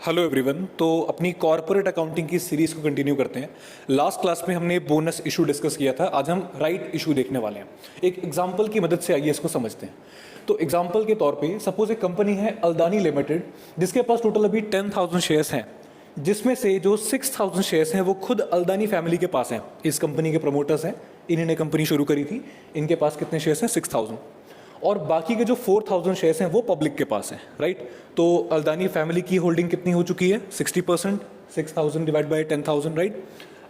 Hello everyone. तो अपनी corporate accounting की सीरीज को कंटिन्यू करते हैं। लास्ट क्लास में हमने बोनस इशू डिस्कस किया था, आज हम राइट इशू देखने वाले हैं। एक एग्जांपल की मदद से आइए इसको समझते हैं। तो एग्जांपल के तौर पे सपोज एक कंपनी है अल्दानी लिमिटेड, जिसके पास टोटल अभी 10,000 शेयर्स हैं, जिसमें से जो 6,000 शेयर्स हैं वो खुद अल्दानी फैमिली के पास हैं। इस कंपनी के प्रमोटर्स हैं, इन्हीं ने कंपनी शुरू करी थी। इनके पास कितने शेयर्स हैं? 6,000। और बाकी के जो 4,000 शेयर्स हैं वो पब्लिक के पास हैं, राइट। तो अल्दानी फैमिली की होल्डिंग कितनी हो चुकी है? 60%। 6,000 divide by 10,000, right.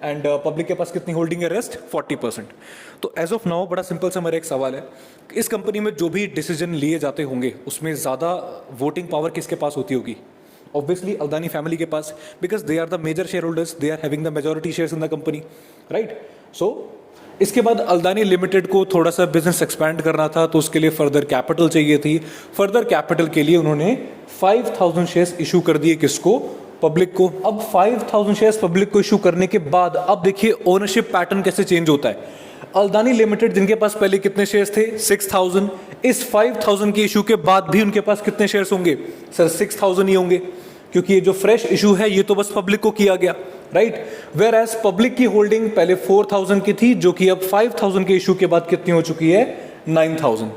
And public के पास कितनी होल्डिंग है? रेस्ट 40%। तो एज ऑफ नाउ बड़ा सिंपल सा मेरा एक सवाल है, इस कंपनी में जो भी डिसीजन लिए जाते होंगे उसमें ज़्यादा वोटिंग पावर किसके पास होती होगी? ऑब्वियसली अल्दानी फैमिली के पास, because they are the major share holders, they are having the majority shares in the company, right. So इसके बाद अल्दानी लिमिटेड को थोड़ा सा बिजनेस एक्सपैंड करना था, तो उसके लिए फर्दर कैपिटल चाहिए थी। फर्दर कैपिटल के लिए उन्होंने 5,000 शेयर्स इशू कर दिए। किसको? पब्लिक को। अब 5,000 शेयर्स पब्लिक को इशू करने के बाद अब देखिए ओनरशिप पैटर्न कैसे चेंज होता है। अल्दानी लिमिटेड जिनके पास पहले कितने शेयर्स थे? 6,000। इस 5,000 के इशू के बाद भी उनके पास कितने शेयर्स होंगे? सर 6,000 ही होंगे, क्योंकि ये जो फ्रेश इशू है ये तो बस पब्लिक को किया गया, राइट। वेयर एज पब्लिक की होल्डिंग पहले 4,000 की थी, जो कि अब 5,000 के इशू के बाद कितनी हो चुकी है? 9,000।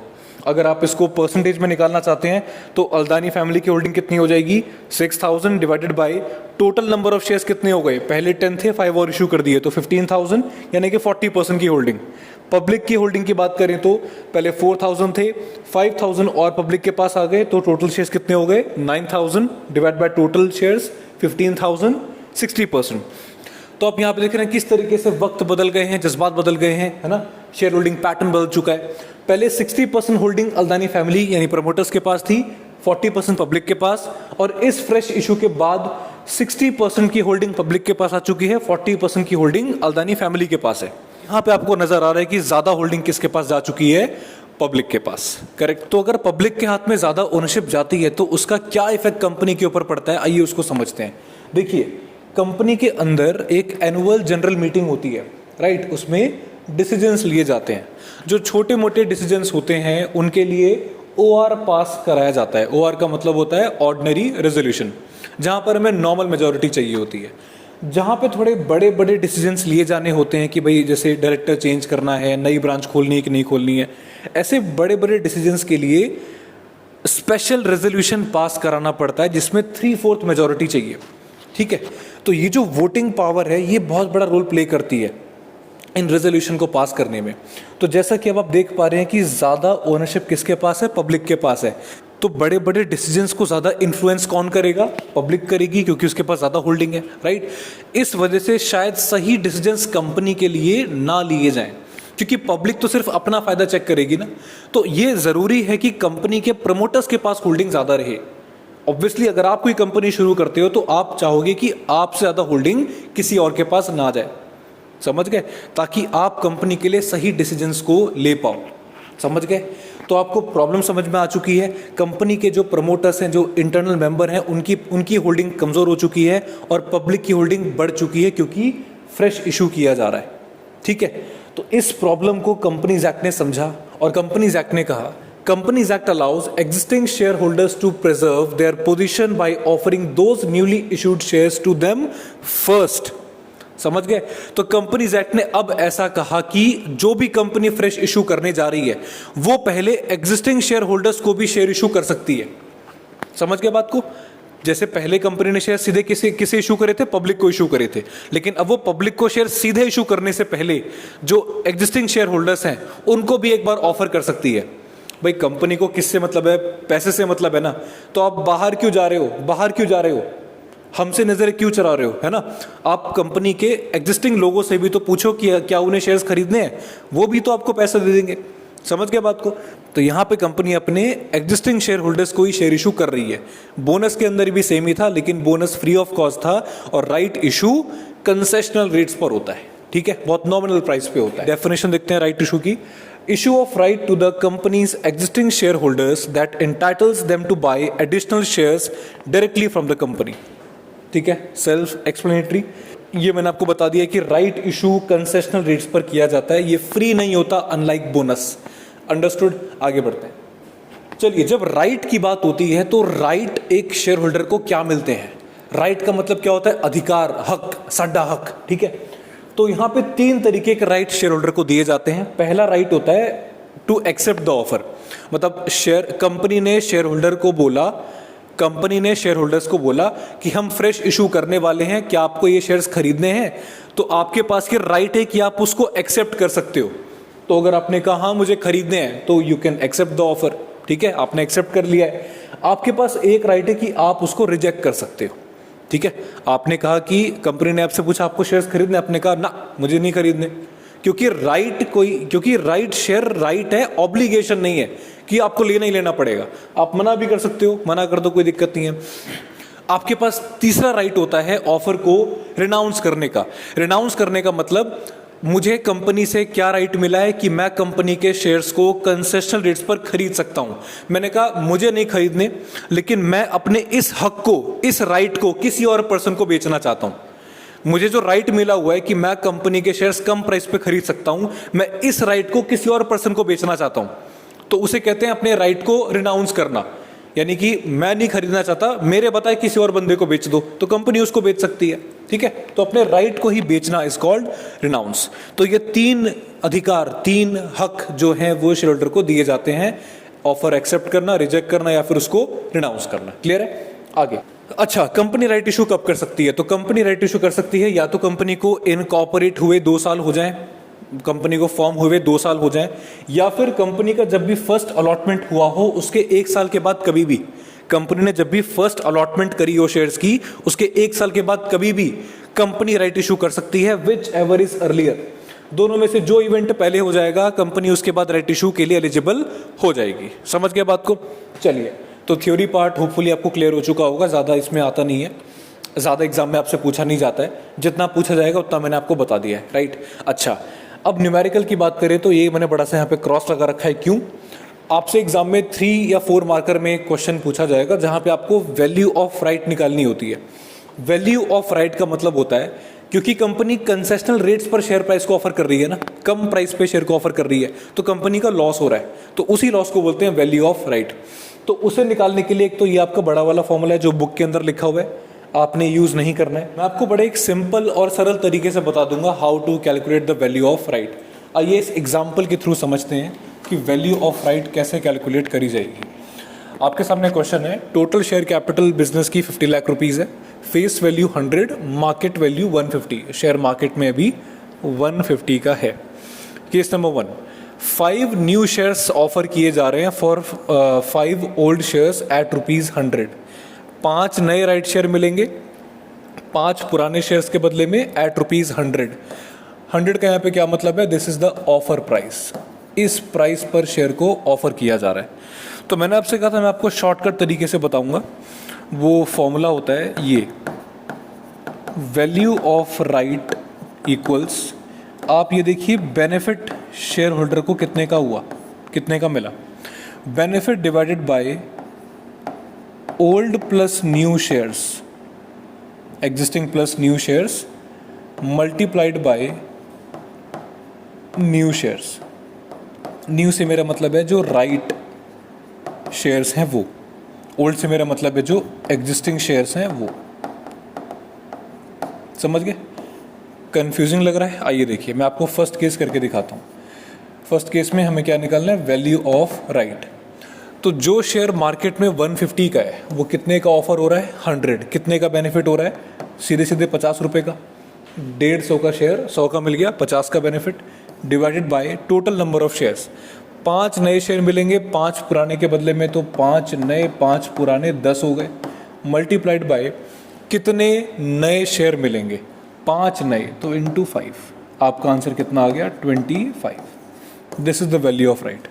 अगर आप इसको परसेंटेज में निकालना चाहते हैं तो अल्दानी फैमिली की होल्डिंग कितनी हो जाएगी? 6,000 divided by total number of shares कितने हो गए? पहले 10 थे, 5 और इशू कर दिए, तो 15,000, यानी कि 40% की होल्डिंग। पब्लिक की होल्डिंग की बात करें तो पहले 4,000 थे, 5,000 और पब्लिक के पास आ गए, तो टोटल शेयर्स कितने हो गए? 9,000 डिवाइड बाय टोटल शेयर्स 15,000, 60%। तो आप यहाँ पे देख रहे हैं किस तरीके से वक्त बदल गए हैं, जज्बात बदल गए हैं, है ना। शेयर होल्डिंग पैटर्न बदल चुका है। पहले 60% होल्डिंग अल्दानी फैमिली यानी प्रमोटर्स के पास थी, 40% पब्लिक के पास, और इस फ्रेश इशू के बाद 60% की होल्डिंग पब्लिक के पास आ चुकी है, 40% की होल्डिंग अल्दानी फैमिली के पास है। यहाँ पे आपको नजर आ रहा है कि ज्यादा होल्डिंग किसके पास जा चुकी है? पब्लिक के पास, करेक्ट। तो अगर पब्लिक के हाथ में ज्यादा ओनरशिप जाती है तो उसका क्या इफेक्ट कंपनी के ऊपर पड़ता है, आइए उसको समझते हैं। देखिए, कंपनी के अंदर एक एनुअल जनरल मीटिंग होती है, राइट। उसमें डिसीजंस लिए जाते हैं। जो छोटे मोटे डिसीजंस होते हैं उनके लिए ओआर पास कराया जाता है। ओआर का मतलब होता है ऑर्डिनरी रेजोल्यूशन, जहां पर हमें नॉर्मल मेजॉरिटी चाहिए होती है। जहाँ पे थोड़े बड़े बड़े डिसीजंस लिए जाने होते हैं कि भाई जैसे डायरेक्टर चेंज करना है, नई ब्रांच खोलनी है कि नहीं खोलनी है, ऐसे बड़े बड़े डिसीजंस के लिए स्पेशल रेजोल्यूशन पास कराना पड़ता है, जिसमें 3/4 मेजॉरिटी चाहिए, ठीक है। तो ये जो वोटिंग पावर है ये बहुत बड़ा रोल प्ले करती है इन रेजोल्यूशन को पास करने में। तो जैसा कि अब आप देख पा रहे हैं कि ज़्यादा ओनरशिप किसके पास है? पब्लिक के पास है। तो बड़े बड़े डिसीजंस को ज़्यादा इन्फ्लुएंस कौन करेगा? पब्लिक करेगी, क्योंकि उसके पास ज़्यादा होल्डिंग है, राइट। इस वजह से शायद सही डिसीजंस कंपनी के लिए ना लिए जाएं, क्योंकि पब्लिक तो सिर्फ अपना फायदा चेक करेगी ना। तो ये ज़रूरी है कि कंपनी के प्रमोटर्स के पास होल्डिंग ज़्यादा रहे। ऑब्वियसली अगर आप कोई कंपनी शुरू करते हो तो आप चाहोगे कि आपसे ज़्यादा होल्डिंग किसी और के पास ना जाए, समझ गए, ताकि आप कंपनी के लिए सही डिसीजंस को ले पाओ, समझ गए। तो आपको प्रॉब्लम समझ में आ चुकी है। कंपनी के जो प्रमोटर्स हैं, जो इंटरनल मेंबर हैं, उनकी होल्डिंग कमज़ोर हो चुकी है और पब्लिक की होल्डिंग बढ़ चुकी है, क्योंकि फ्रेश इशू किया जा रहा है, ठीक है। तो इस प्रॉब्लम को कंपनीज एक्ट ने समझा और कंपनीज एक्ट ने कहा, companies act allows existing share holders to preserve their position by offering those newly issued shares to them first, समझ गए। तो कंपनीज एक्ट ने अब ऐसा कहा कि जो भी कंपनी फ्रेश इशू करने जा रही है वो पहले एग्जिस्टिंग शेयर होल्डर्स को भी शेयर इशू कर सकती है, समझ गए बात को। जैसे पहले कंपनी ने शेयर सीधे किसे इशू करे थे? पब्लिक को इशू करे थे, लेकिन अब वो पब्लिक को शेयर सीधे इशू करने से पहले जो एग्जिस्टिंग शेयर होल्डर्स हैं उनको भी एक बार ऑफर कर सकती है। भाई कंपनी को किससे मतलब है? पैसे से मतलब है ना। तो आप बाहर क्यों जा रहे हो? बाहर क्यों जा रहे हो? हमसे नजर क्यों चला रहे हो, है ना। आप कंपनी के एग्जिस्टिंग लोगों से भी तो पूछो कि क्या उन्हें शेयर्स खरीदने हैं, वो भी तो आपको पैसा दे देंगे, समझ गए बात को। तो यहाँ पे कंपनी अपने एग्जिस्टिंग शेयर होल्डर्स को ही शेयर इशू कर रही है। बोनस के अंदर भी सेम ही था, लेकिन बोनस फ्री ऑफ कॉस्ट था और राइट इशू कंसेशनल रेट्स पर होता है, ठीक है, बहुत नॉमिनल प्राइस पे होता है। डेफिनेशन देखते हैं राइट इशू की। Issue of right to the company's existing share holders that entitles them to buy additional shares directly from the company, ठीक है, सेल्फ एक्सप्लेनेटरी। ये मैंने आपको बता दिया कि राइट इशू कंसेशनल रेट्स पर किया जाता है, ये फ्री नहीं होता, अनलाइक बोनस। अंडरस्टूड? आगे बढ़ते हैं। चलिए, जब राइट की बात होती है तो राइट एक शेयर होल्डर को क्या मिलते हैं? राइट का मतलब क्या होता है? अधिकार, हक, साडा हक, ठीक है। तो यहाँ पे 3 तरीके के राइट शेयर होल्डर को दिए जाते हैं। पहला राइट होता है टू एक्सेप्ट द ऑफर, मतलब कंपनी ने शेयर होल्डर को बोला, कंपनी ने शेयर होल्डर्स को बोला कि हम फ्रेश इशू करने वाले हैं, क्या आपको ये शेयर्स खरीदने हैं? तो आपके पास ये राइट है कि आप उसको एक्सेप्ट कर सकते हो। तो अगर आपने कहा हाँ मुझे खरीदने हैं, तो you can accept the offer, ठीक है, आपने एक्सेप्ट कर लिया है। आपके पास एक राइट है कि आप उसको रिजेक्ट कर सकते हो, ठीक है। आपने कहा कि कंपनी ने आपसे पूछा आपको शेयर्स खरीदने, आपने कहा ना मुझे नहीं खरीदने, क्योंकि राइट शेयर राइट है, ऑब्लिगेशन नहीं है कि आपको लेना ही लेना पड़ेगा। आप मना भी कर सकते हो, मना कर दो, कोई दिक्कत नहीं है। आपके पास तीसरा राइट होता है ऑफर को रिनाउंस करने का। रिनाउंस करने का मतलब मुझे कंपनी से क्या राइट मिला है कि मैं कंपनी के शेयर्स को कंसेशनल रेट्स पर खरीद सकता हूं। मैंने कहा मुझे नहीं खरीदने, लेकिन मैं अपने इस हक को, इस राइट को किसी और पर्सन को बेचना चाहता हूं। मुझे जो राइट मिला हुआ है कि मैं कंपनी के शेयर्स कम प्राइस पे खरीद सकता हूं, मैं इस राइट को किसी और पर्सन को बेचना चाहता हूं, तो उसे कहते हैं अपने राइट को रिनाउंस करना। यानी कि मैं नहीं खरीदना चाहता, मेरे बताए किसी और बंदे को बेच दो, तो कंपनी उसको बेच सकती है, ठीक है। तो अपने राइट को ही बेचना इज कॉल्ड रिनाउंस। तो ये 3 अधिकार, 3 हक जो हैं वो शेयर होल्डर को दिए जाते हैं, ऑफर एक्सेप्ट करना, रिजेक्ट करना या फिर उसको रिनाउंस करना। क्लियर है? आगे अच्छा, कंपनी राइट इशू कब कर सकती है? तो कंपनी राइट इशू कर सकती है या तो कंपनी को इनकॉर्पोरेट हुए 2 साल हो जाएं, कंपनी को फॉर्म हुए 2 साल हो जाएं, या फिर कंपनी का जब भी फर्स्ट अलॉटमेंट हुआ हो उसके 1 साल के बाद कभी भी, कंपनी ने जब भी फर्स्ट अलॉटमेंट करी हो शेयर्स की, उसके 1 साल के बाद कभी भी कंपनी राइट इशू कर सकती है, विच एवर इज अर्लियर। दोनों में से जो इवेंट पहले हो जाएगा, कंपनी उसके बाद राइट इशू के लिए एलिजिबल हो जाएगी। समझ गए बात को? चलिए, तो थ्योरी पार्ट होपफुली आपको क्लियर हो चुका होगा, ज़्यादा इसमें आता नहीं है, ज़्यादा एग्जाम में आपसे पूछा नहीं जाता है, जितना पूछा जाएगा उतना मैंने आपको बता दिया है, राइट। अच्छा, अब न्यूमेरिकल की बात करें तो ये मैंने बड़ा सा यहाँ पे क्रॉस लगा रखा है। क्यों? आपसे एग्जाम में 3 या 4 मार्कर में क्वेश्चन पूछा जाएगा जहाँ पे आपको वैल्यू ऑफ राइट निकालनी होती है। वैल्यू ऑफ राइट का मतलब होता है, क्योंकि कंपनी कंसेशनल रेट्स पर शेयर प्राइस को ऑफर कर रही है ना, कम प्राइस पे शेयर को ऑफर कर रही है, तो कंपनी का लॉस हो रहा है, तो उसी लॉस को बोलते हैं वैल्यू ऑफ राइट। तो उसे निकालने के लिए एक तो ये आपका बड़ा वाला फॉर्मूला है जो बुक के अंदर लिखा हुआ है, आपने यूज नहीं करना है। मैं आपको बड़े एक सिंपल और सरल तरीके से बता दूंगा how to calculate the value of right. आइए इस एग्जाम्पल के थ्रू समझते हैं कि वैल्यू ऑफ राइट कैसे कैलकुलेट करी जाएगी। आपके सामने क्वेश्चन है, टोटल शेयर कैपिटल बिजनेस की 50 लाख रुपीज़ है, face value 100, market value 150, share market में अभी 150 का है। Case number 1, 5 new shares offer किए जा रहे हैं फॉर 5 ओल्ड शेयर्स एट ₹100। 5 नए राइट शेयर मिलेंगे 5 पुराने शेयर्स के बदले में एट ₹100। 100 का यहाँ पे क्या मतलब है? This is the offer price, इस प्राइस पर शेयर को ऑफर किया जा रहा है। तो मैंने आपसे कहा था मैं आपको शॉर्टकट तरीके से बताऊंगा, वो फॉर्मूला होता है ये, वैल्यू ऑफ राइट इक्वल्स, आप ये देखिए बेनिफिट शेयर होल्डर को कितने का हुआ, कितने का मिला, benefit divided by old plus new shares, existing plus new shares multiplied by new shares. New से मेरा मतलब है जो राइट शेयर्स हैं वो, ओल्ड से मेरा मतलब है जो एग्जिस्टिंग शेयर्स हैं वो। समझ गए? कंफ्यूजिंग लग रहा है? आइए देखिए मैं आपको फर्स्ट केस करके दिखाता हूँ। फर्स्ट केस में हमें क्या निकालना है? Value of right. तो जो शेयर मार्केट में 150 का है वो कितने का ऑफर हो रहा है? 100। कितने का बेनिफिट हो रहा है? सीधे सीधे 50 रुपये का। 150 का शेयर 100 का मिल गया, 50 का benefit, divided by total number of shares. 5 नए शेयर मिलेंगे 5 पुराने के बदले में, तो 5 नए 5 पुराने 10 हो गए, मल्टीप्लाइड बाय कितने नए शेयर मिलेंगे? 5 नए, तो इंटू 5। आपका आंसर कितना आ गया? 25। This is the value of right.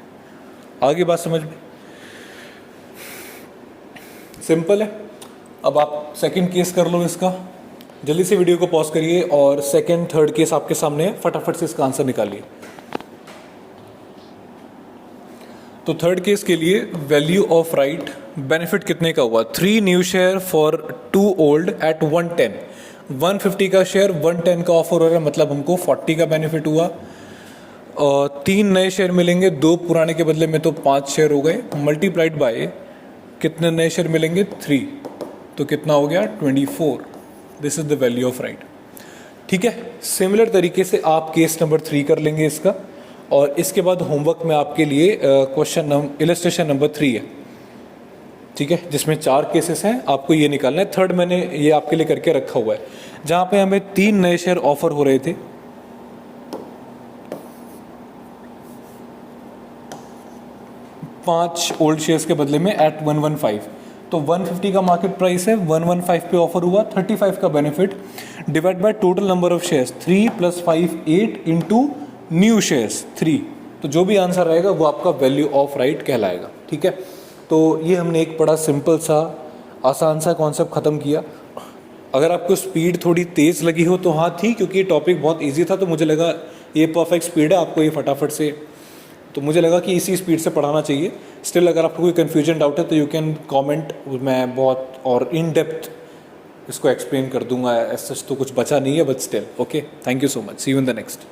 आगे बात समझ में? सिंपल है। अब आप सेकंड केस कर लो इसका, जल्दी से वीडियो को पॉज करिए और सेकंड थर्ड केस आपके सामने है, फटाफट से इसका आंसर निकालिए। तो थर्ड केस के लिए वैल्यू ऑफ राइट, बेनिफिट कितने का हुआ? 3 new share for 2 old at 110। 150 का शेयर 110 का ऑफर हो रहा है, मतलब हमको 40 का बेनिफिट हुआ। और 3 नए शेयर मिलेंगे 2 पुराने के बदले में, तो 5 शेयर हो गए, मल्टीप्लाइड बाय कितने नए शेयर मिलेंगे? 3। तो कितना हो गया 24। This is the value of right. ठीक है, सिमिलर तरीके से आप केस नंबर 3 कर लेंगे इसका, और इसके बाद होमवर्क में आपके लिए इलस्ट्रेशन नंबर 3 है। ठीक है, जिसमें 4 केसेस हैं, आपको ये निकालना है। थर्ड मैंने ये आपके लिए करके रखा हुआ है, जहाँ पे हमें 3 नए शेयर ऑफर हो रहे थे। पांच ओल्ड शेयर्स के बदले में एट 115। तो 150 का मार्केट प्राइस है, 115 पे ऑफर हुआ, 35 का benefit divide by total number of shares 3 + 5 8 into new shares 3। तो जो भी आंसर आएगा वो आपका वैल्यू ऑफ राइट कहलाएगा। ठीक है, तो ये हमने एक बड़ा सिंपल सा आसान सा कॉन्सेप्ट ख़त्म किया। अगर आपको स्पीड थोड़ी तेज़ लगी हो तो हाँ थी, क्योंकि ये टॉपिक बहुत इजी था, तो मुझे लगा ये परफेक्ट स्पीड है, आपको ये फटाफट से, तो मुझे लगा कि इसी स्पीड से पढ़ाना चाहिए। स्टिल अगर आपको कोई कन्फ्यूजन डाउट है तो यू कैन कमेंट, मैं बहुत और इन डेप्थ इसको एक्सप्लेन कर दूंगा। ऐसा तो कुछ बचा नहीं है, but still okay. Thank you so much, see you in the next.